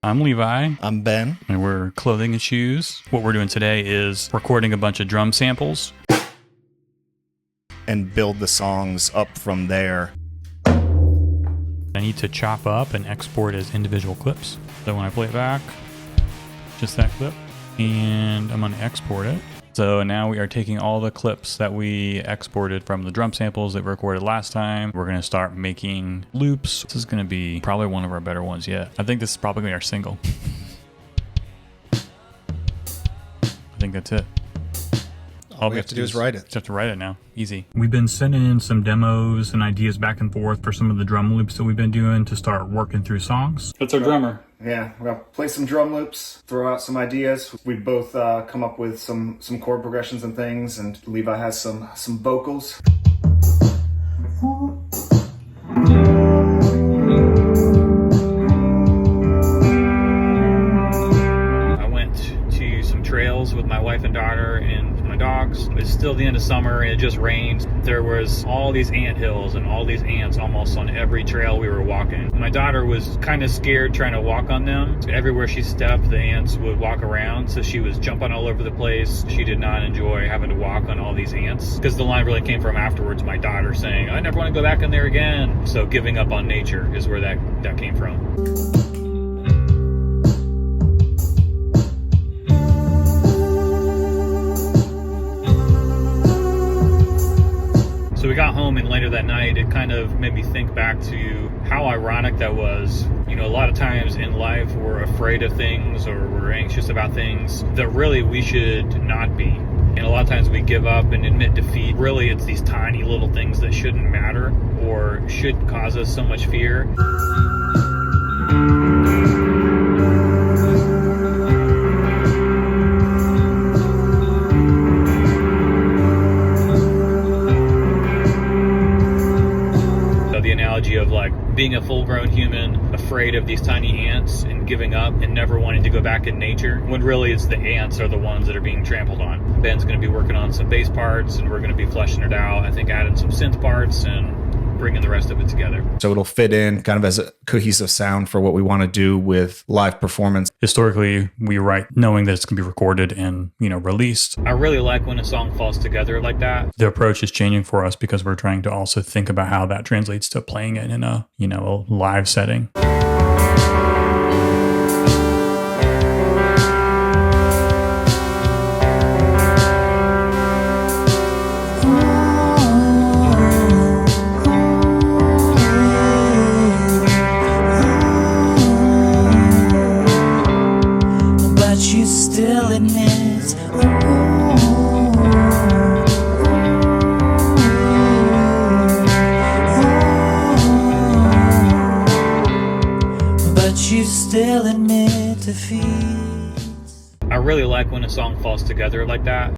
I'm Levi. I'm Ben. And we're Clothing and Shoes. What we're doing today is recording a bunch of drum samples. And build the songs up from there. I need to chop up and export as individual clips. So when I play it back, just that clip. And I'm going to export it. So now we are taking all the clips that we exported from the drum samples that we recorded last time. We're going to start making loops. This is going to be probably one of our better ones yet. I think this is probably going to be our single. I think that's it. All we have to do is write it. Just have to write it now. Easy. We've been sending in some demos and ideas back and forth for some of the drum loops that we've been doing to start working through songs. That's our drummer. Yeah, we're gonna play some drum loops, throw out some ideas. We both come up with some chord progressions and things, and Levi has some vocals. I went to some trails with my wife and daughter and my dogs. It's still the end of summer and it just rained. There was all these ant hills and all these ants almost on every trail we were walking. My daughter was kind of scared trying to walk on them. Everywhere she stepped, the ants would walk around, so she was jumping all over the place. She did not enjoy having to walk on all these ants, because the line really came from afterwards, my daughter saying, I never want to go back in there again. So giving up on nature is where that came from. So we got home, and later that night it kind of made me think back to how ironic that was. You know, a lot of times in life we're afraid of things or we're anxious about things that really we should not be. And a lot of times we give up and admit defeat. Really, it's these tiny little things that shouldn't matter or should cause us so much fear. Of like being a full-grown human, afraid of these tiny ants and giving up and never wanting to go back in nature, when really it's the ants are the ones that are being trampled on. Ben's going to be working on some bass parts and we're going to be fleshing it out. I think adding some synth parts and bringing the rest of it together. So it'll fit in kind of as a cohesive sound for what we want to do with live performance. Historically, we write knowing that it's going to be recorded and, released. I really like when a song falls together like that. The approach is changing for us because we're trying to also think about how that translates to playing it in a, a live setting. Still admit, but you still admit defeat. I really like when a song falls together like that.